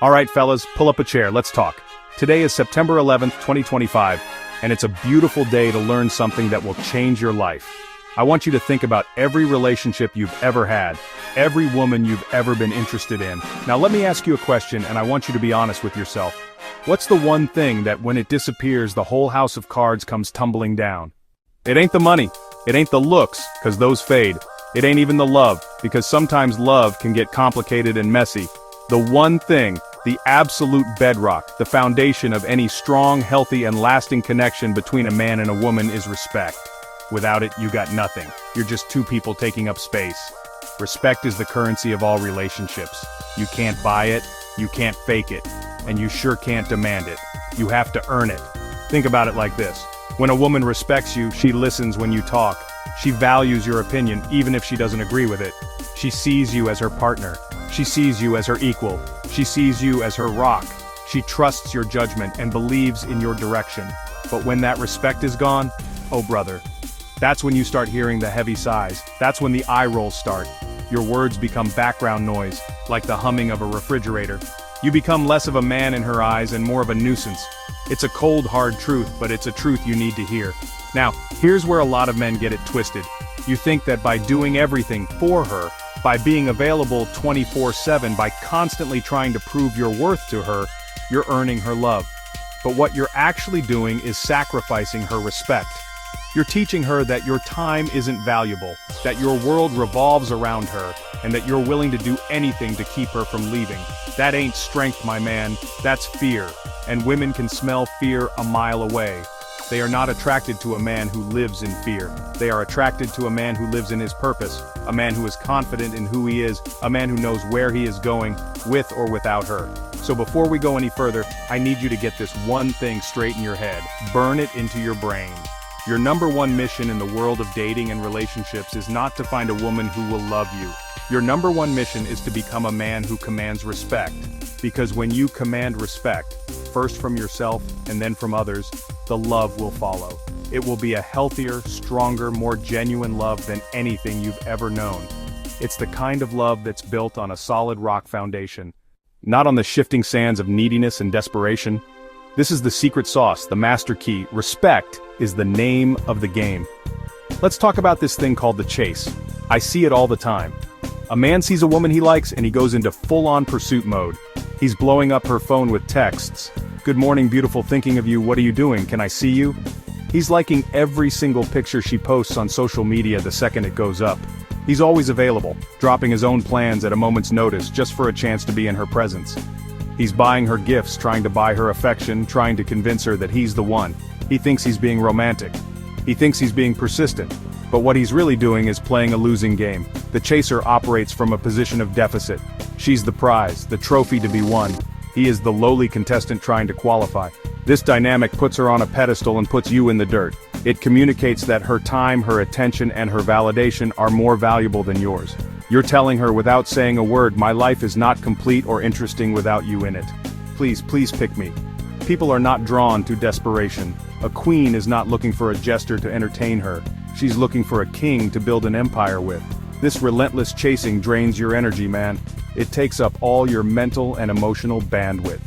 Alright fellas, pull up a chair, let's talk. Today is September 11th, 2025, and it's a beautiful day to learn something that will change your life. I want you to think about every relationship you've ever had, every woman you've ever been interested in. Now let me ask you a question, and I want you to be honest with yourself. What's the one thing that when it disappears, the whole house of cards comes tumbling down? It ain't the money, it ain't the looks, 'cause those fade. It ain't even the love, because sometimes love can get complicated and messy. The one thing, the absolute bedrock, the foundation of any strong, healthy, and lasting connection between a man and a woman is respect. Without it, you got nothing. You're just two people taking up space. Respect is the currency of all relationships. You can't buy it, you can't fake it, and you sure can't demand it. You have to earn it. Think about it like this. When a woman respects you, she listens when you talk. She values your opinion, even if she doesn't agree with it. She sees you as her partner. She sees you as her equal. She sees you as her rock. She trusts your judgment and believes in your direction. But when that respect is gone, oh brother, that's when you start hearing the heavy sighs. That's when the eye rolls start. Your words become background noise, like the humming of a refrigerator. You become less of a man in her eyes and more of a nuisance. It's a cold, hard truth, but it's a truth you need to hear. Now, here's where a lot of men get it twisted. You think that by doing everything for her, by being available 24/7, by constantly trying to prove your worth to her, you're earning her love. But what you're actually doing is sacrificing her respect. You're teaching her that your time isn't valuable, that your world revolves around her, and that you're willing to do anything to keep her from leaving. That ain't strength, my man, that's fear. And women can smell fear a mile away. They are not attracted to a man who lives in fear. They are attracted to a man who lives in his purpose, a man who is confident in who he is, a man who knows where he is going, with or without her. So before we go any further, I need you to get this one thing straight in your head. Burn it into your brain. Your number one mission in the world of dating and relationships is not to find a woman who will love you. Your number one mission is to become a man who commands respect. Because when you command respect, first from yourself and then from others, the love will follow. It will be a healthier, stronger, more genuine love than anything you've ever known. It's the kind of love that's built on a solid rock foundation, not on the shifting sands of neediness and desperation. This is the secret sauce, the master key. Respect is the name of the game. Let's talk about this thing called the chase. I see it all the time. A man sees a woman he likes and he goes into full-on pursuit mode. He's blowing up her phone with texts. "Good morning, beautiful, thinking of you, what are you doing, can I see you?" He's liking every single picture she posts on social media the second it goes up. He's always available, dropping his own plans at a moment's notice just for a chance to be in her presence. He's buying her gifts, trying to buy her affection, trying to convince her that he's the one. He thinks he's being romantic. He thinks he's being persistent. But what he's really doing is playing a losing game. The chaser operates from a position of deficit. She's the prize, the trophy to be won. He is the lowly contestant trying to qualify. This dynamic puts her on a pedestal and puts you in the dirt. It communicates that her time, her attention, and her validation are more valuable than yours. You're telling her without saying a word, my life is not complete or interesting without you in it. Please, please pick me. People are not drawn to desperation. A queen is not looking for a jester to entertain her. She's looking for a king to build an empire with. This relentless chasing drains your energy, man. It takes up all your mental and emotional bandwidth.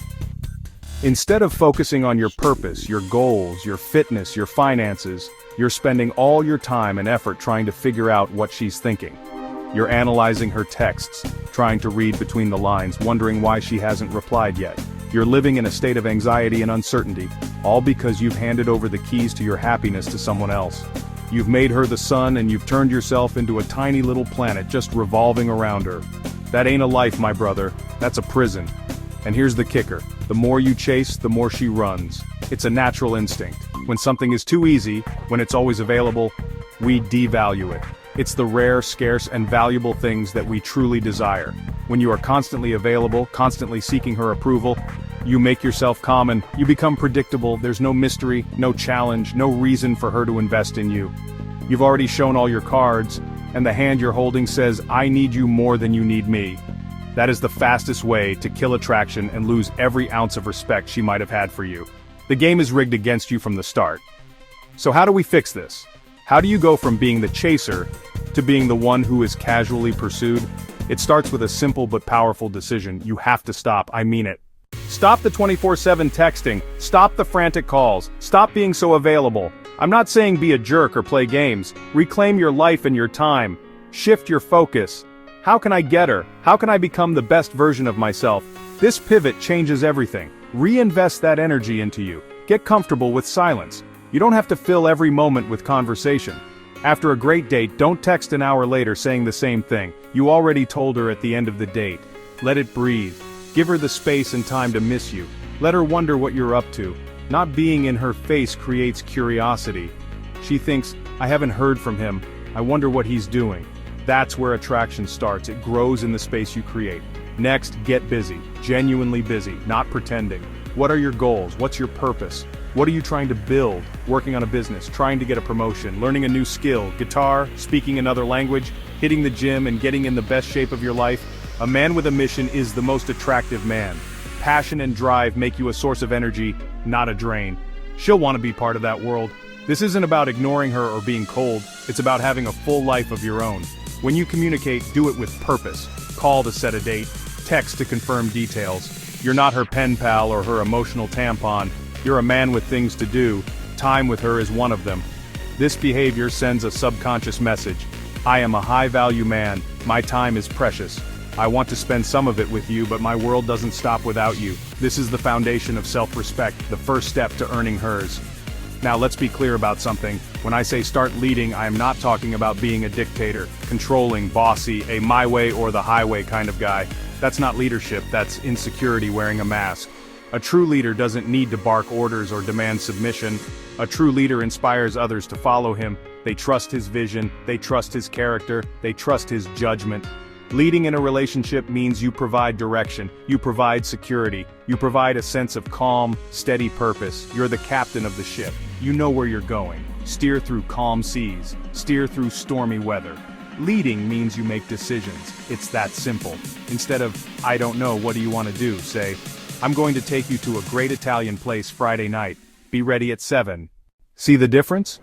Instead of focusing on your purpose, your goals, your fitness, your finances, you're spending all your time and effort trying to figure out what she's thinking. You're analyzing her texts, trying to read between the lines, wondering why she hasn't replied yet. You're living in a state of anxiety and uncertainty, all because you've handed over the keys to your happiness to someone else. You've made her the sun and you've turned yourself into a tiny little planet just revolving around her. That ain't a life, my brother, that's a prison. And here's the kicker, the more you chase, the more she runs. It's a natural instinct. When something is too easy, when it's always available, we devalue it. It's the rare, scarce, and valuable things that we truly desire. When you are constantly available, constantly seeking her approval, you make yourself common, you become predictable, there's no mystery, no challenge, no reason for her to invest in you. You've already shown all your cards, and the hand you're holding says, I need you more than you need me. That is the fastest way to kill attraction and lose every ounce of respect she might have had for you. The game is rigged against you from the start. So how do we fix this? How do you go from being the chaser to being the one who is casually pursued? It starts with a simple but powerful decision. You have to stop, I mean it. Stop the 24/7 texting, stop the frantic calls, stop being so available. I'm not saying be a jerk or play games, reclaim your life and your time. Shift your focus. How can I get her? How can I become the best version of myself? This pivot changes everything. Reinvest that energy into you. Get comfortable with silence. You don't have to fill every moment with conversation. After a great date, don't text an hour later saying the same thing. You already told her at the end of the date. Let it breathe. Give her the space and time to miss you. Let her wonder what you're up to. Not being in her face creates curiosity. She thinks, I haven't heard from him. I wonder what he's doing. That's where attraction starts. It grows in the space you create. Next, get busy. Genuinely busy, not pretending. What are your goals? What's your purpose? What are you trying to build? Working on a business, trying to get a promotion, learning a new skill, guitar, speaking another language, hitting the gym and getting in the best shape of your life? A man with a mission is the most attractive man. Passion and drive make you a source of energy, not a drain. She'll want to be part of that world. This isn't about ignoring her or being cold, it's about having a full life of your own. When you communicate, do it with purpose. Call to set a date, text to confirm details. You're not her pen pal or her emotional tampon. You're a man with things to do. Time with her is one of them. This behavior sends a subconscious message. I am a high-value man. My time is precious. I want to spend some of it with you, but my world doesn't stop without you. This is the foundation of self-respect, the first step to earning hers. Now let's be clear about something. When I say start leading, I am not talking about being a dictator, controlling, bossy, a my way or the highway kind of guy. That's not leadership, that's insecurity wearing a mask. A true leader doesn't need to bark orders or demand submission. A true leader inspires others to follow him. They trust his vision, they trust his character, they trust his judgment. Leading in a relationship means you provide direction, you provide security, you provide a sense of calm, steady purpose. You're the captain of the ship. You know where you're going. Steer through calm seas, steer through stormy weather. Leading means you make decisions. It's that simple. Instead of, I don't know, what do you want to do? Say, I'm going to take you to a great Italian place Friday night. Be ready at 7. See the difference?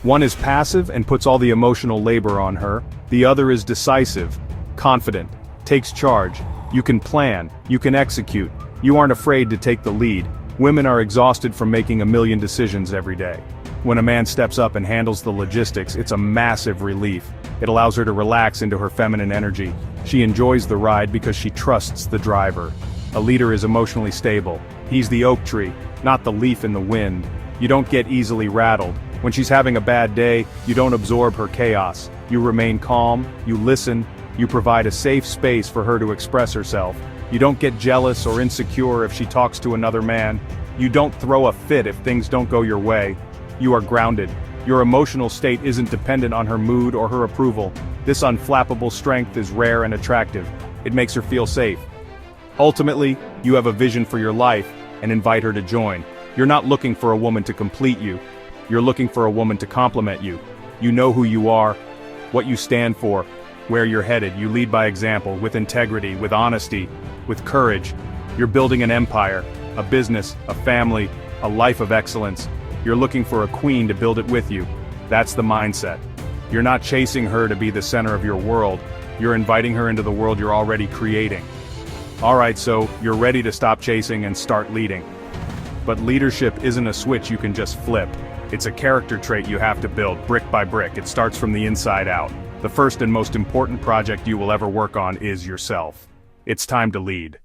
One is passive and puts all the emotional labor on her. The other is decisive, confident, takes charge. You can plan, you can execute. You aren't afraid to take the lead. Women are exhausted from making a million decisions every day. When a man steps up and handles the logistics, it's a massive relief. It allows her to relax into her feminine energy. She enjoys the ride because she trusts the driver. A leader is emotionally stable. He's the oak tree, not the leaf in the wind. You don't get easily rattled. When she's having a bad day, you don't absorb her chaos. You remain calm, you listen, you provide a safe space for her to express herself. You don't get jealous or insecure if she talks to another man. You don't throw a fit if things don't go your way. You are grounded. Your emotional state isn't dependent on her mood or her approval. This unflappable strength is rare and attractive. It makes her feel safe. Ultimately, you have a vision for your life and invite her to join. You're not looking for a woman to complete you. You're looking for a woman to complement you. You know who you are, what you stand for, where you're headed. You lead by example, with integrity, with honesty, with courage. You're building an empire, a business, a family, a life of excellence. You're looking for a queen to build it with you. That's the mindset. You're not chasing her to be the center of your world. You're inviting her into the world you're already creating. Alright, so you're ready to stop chasing and start leading. But leadership isn't a switch you can just flip. It's a character trait you have to build, brick by brick. It starts from the inside out. The first and most important project you will ever work on is yourself. It's time to lead.